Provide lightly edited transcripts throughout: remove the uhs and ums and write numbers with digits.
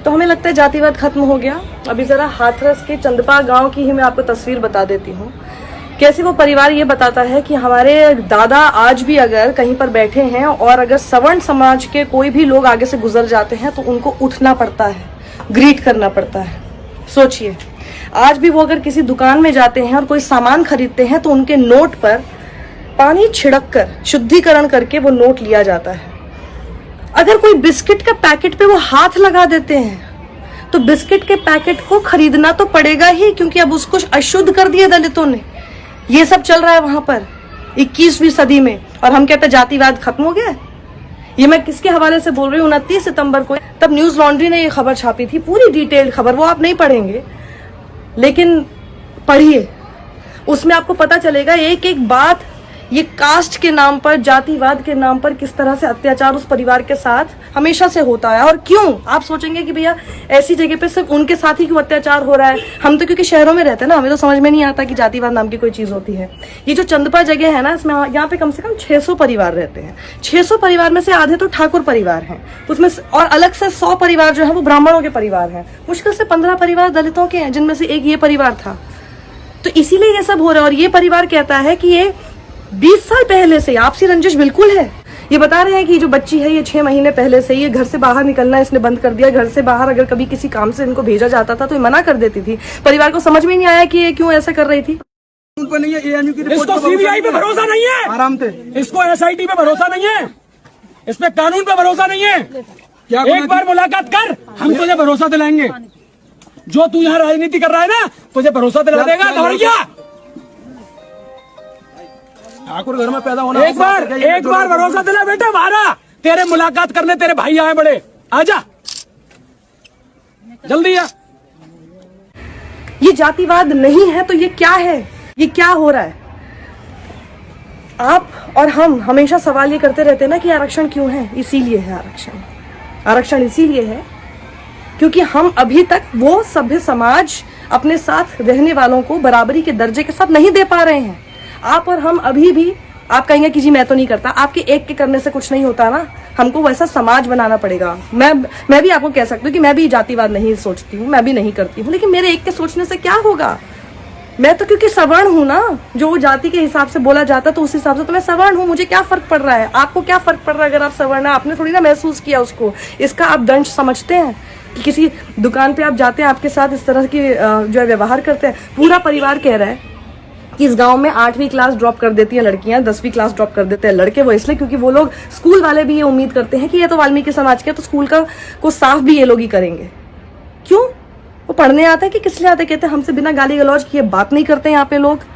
तो हमें लगता है जातिवाद खत्म हो गया। अभी जरा हाथरस के चंदपा गांव की ही मैं आपको तस्वीर बता देती हूँ। कैसे वो परिवार ये बताता है कि हमारे दादा आज भी अगर कहीं पर बैठे हैं और अगर सवर्ण समाज के कोई भी लोग आगे से गुजर जाते हैं तो उनको उठना पड़ता है, ग्रीट करना पड़ता है। सोचिए, आज भी वो अगर किसी दुकान में जाते हैं और कोई सामान खरीदते हैं तो उनके नोट पर पानी छिड़क कर शुद्धिकरण करके वो नोट लिया जाता है। अगर कोई बिस्किट का पैकेट पे वो हाथ लगा देते हैं तो बिस्किट के पैकेट को खरीदना तो पड़ेगा ही, क्योंकि अब उसको अशुद्ध कर दिया दलितों ने। ये सब चल रहा है वहां पर 21वीं सदी में, और हम कहते हैं जातिवाद खत्म हो गया। ये मैं किसके हवाले से बोल रही हूँ? 29 सितंबर को तब न्यूज लॉन्ड्री ने ये खबर छापी थी, पूरी डिटेल्ड खबर। वो आप नहीं पढ़ेंगे लेकिन पढ़िए, उसमें आपको पता चलेगा एक एक बात। ये कास्ट के नाम पर, जातिवाद के नाम पर किस तरह से अत्याचार उस परिवार के साथ हमेशा से होता है। और क्यों? आप सोचेंगे कि भैया ऐसी जगह पे सिर्फ उनके साथ ही क्यों अत्याचार हो रहा है? हम तो क्योंकि शहरों में रहते हैं ना, हमें तो समझ में नहीं आता कि जातिवाद नाम की कोई चीज होती है। ये जो चंदपा जगह है ना, इसमें यहाँ पे कम से कम 600 परिवार रहते हैं। 600 परिवार में से आधे तो ठाकुर परिवार हैं, उसमें और अलग से 100 परिवार जो है वो ब्राह्मणों के परिवार हैं। मुश्किल से 15 परिवार दलितों के हैं, जिनमें से एक ये परिवार था। तो इसीलिए ये सब हो रहा है। और ये परिवार कहता है कि ये 20 साल पहले से आपसी रंजिश बिल्कुल है। ये बता रहे हैं कि जो बच्ची है ये 6 महीने पहले से ये घर से बाहर निकलना इसने बंद कर दिया। घर से बाहर अगर कभी किसी काम से इनको भेजा जाता था तो ये मना कर देती थी। परिवार को समझ में नहीं आया कि ये क्यों ऐसा कर रही थी। नहीं है, ANU की रिपोर्ट इसको CBI पे भरोसा नहीं है, आराम से। इसको SIT पे भरोसा नहीं है, इस पे कानून पे भरोसा नहीं है। क्या एक बार मुलाकात कर, हम तुझे भरोसा दिलाएंगे। जो तू यहाँ राजनीति कर रहा है ना, तुझे भरोसा दिला देगा दौड़िया। ठाकुर घर में पैदा होना। एक बार भरोसा दिला बेटा हमारा। तेरे मुलाकात करने तेरे भाई आए बड़े, आजा जल्दी आ। ये जातिवाद नहीं है तो ये क्या है? ये क्या हो रहा है? आप और हम हमेशा सवाल ये करते रहते हैं ना कि आरक्षण क्यों है? इसीलिए है आरक्षण इसीलिए है क्योंकि हम अभी तक वो सभ्य समाज अपने साथ रहने वालों को बराबरी के दर्जे के साथ नहीं दे पा रहे हैं। आप और हम अभी भी, आप कहेंगे कि जी मैं तो नहीं करता, आपके एक के करने से कुछ नहीं होता ना, हमको वैसा समाज बनाना पड़ेगा। मैं भी आपको कह सकती हूँ कि मैं भी जातिवाद नहीं सोचती हूँ, मैं भी नहीं करती हूँ, लेकिन मेरे एक के सोचने से क्या होगा? मैं तो क्योंकि सवर्ण हूँ ना, जो जाति के हिसाब से बोला जाता तो उस हिसाब से तो मैं सवर्ण हूँ। मुझे क्या फर्क पड़ रहा है? आपको क्या फर्क पड़ रहा है अगर आप सवर्ण है? आपने थोड़ी ना महसूस किया उसको। इसका आप दंश समझते हैं कि किसी दुकान पे आप जाते हैं, आपके साथ इस तरह की जो है व्यवहार करते हैं। पूरा परिवार कह रहा है कि इस गांव में 8वीं क्लास ड्रॉप कर देती हैं लड़कियां, 10वीं क्लास ड्रॉप कर देते हैं लड़के। वो इसलिए क्योंकि वो लोग, स्कूल वाले भी ये उम्मीद करते हैं कि ये तो वाल्मीकि समाज के, तो स्कूल को साफ भी ये लोग ही करेंगे। क्यों? वो पढ़ने आते हैं कि किस लिए आते? कहते हैं हमसे बिना गाली गलौज किए बात नहीं करते यहाँ पे लोग।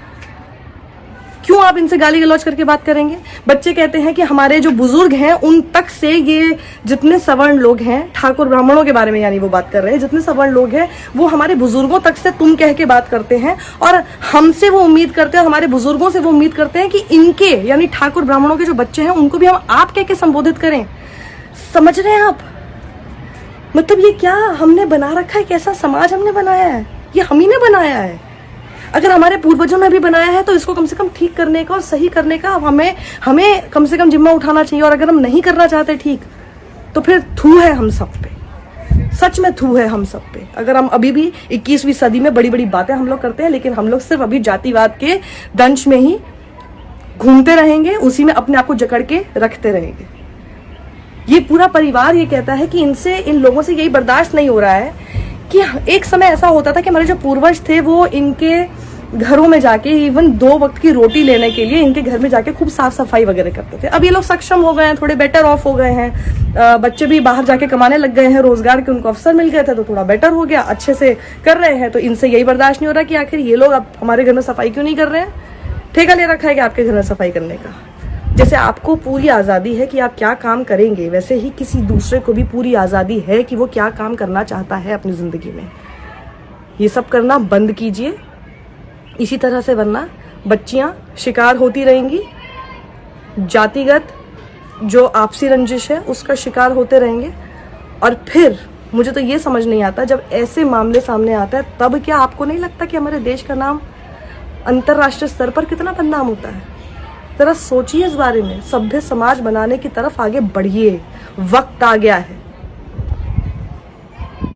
क्यों आप इनसे गाली गलौज करके बात करेंगे? बच्चे कहते हैं कि हमारे जो बुजुर्ग हैं उन तक से ये जितने सवर्ण लोग हैं, ठाकुर ब्राह्मणों के बारे में यानी वो बात कर रहे हैं, जितने सवर्ण लोग हैं वो हमारे बुजुर्गों तक से तुम कह के बात करते हैं। और हमसे वो उम्मीद करते हैं, हमारे बुजुर्गों से वो उम्मीद करते हैं कि इनके यानी ठाकुर ब्राह्मणों के जो बच्चे हैं उनको भी हम आप कह के संबोधित करें। समझ रहे हैं आप? मतलब ये क्या हमने बना रखा है? कैसा समाज हमने बनाया है? ये हम ही ने बनाया है। अगर हमारे पूर्वजों ने भी बनाया है तो इसको कम से कम ठीक करने का और सही करने का हमें कम से कम जिम्मा उठाना चाहिए। और अगर हम नहीं करना चाहते ठीक, तो फिर थू है हम सब पे, सच में थू है हम सब पे। अगर हम अभी भी 21वीं सदी में बड़ी बड़ी बातें हम लोग करते हैं, लेकिन हम लोग सिर्फ अभी जातिवाद के दंश में ही घूमते रहेंगे, उसी में अपने आप को जकड़ के रखते रहेंगे। ये पूरा परिवार ये कहता है कि इन लोगों से यही बर्दाश्त नहीं हो रहा है कि एक समय ऐसा होता था कि हमारे जो पूर्वज थे वो इनके घरों में जाके इवन 2 वक्त की रोटी लेने के लिए इनके घर में जाके खूब साफ सफाई वगैरह करते थे। अब ये लोग सक्षम हो गए हैं, थोड़े बेटर ऑफ हो गए हैं, बच्चे भी बाहर जाके कमाने लग गए हैं, रोजगार के उनको अवसर मिल गए थे तो थोड़ा बेटर हो गया, अच्छे से कर रहे हैं। तो इनसे यही बर्दाश्त नहीं हो रहा कि आखिर ये लोग अब हमारे घर में सफाई क्यों नहीं कर रहे हैं? ठेका ले रखा है कि आपके घर में सफाई करने का। जैसे आपको पूरी आज़ादी है कि आप क्या काम करेंगे, वैसे ही किसी दूसरे को भी पूरी आज़ादी है कि वो क्या काम करना चाहता है अपनी ज़िंदगी में। ये सब करना बंद कीजिए। इसी तरह से वरना बच्चियां शिकार होती रहेंगी, जातिगत जो आपसी रंजिश है उसका शिकार होते रहेंगे। और फिर मुझे तो ये समझ नहीं आता, जब ऐसे मामले सामने आता है तब क्या आपको नहीं लगता कि हमारे देश का नाम अंतर्राष्ट्रीय स्तर पर कितना बदनाम होता है? जरा सोचिए इस बारे में। सभ्य समाज बनाने की तरफ आगे बढ़िए, वक्त आ गया है।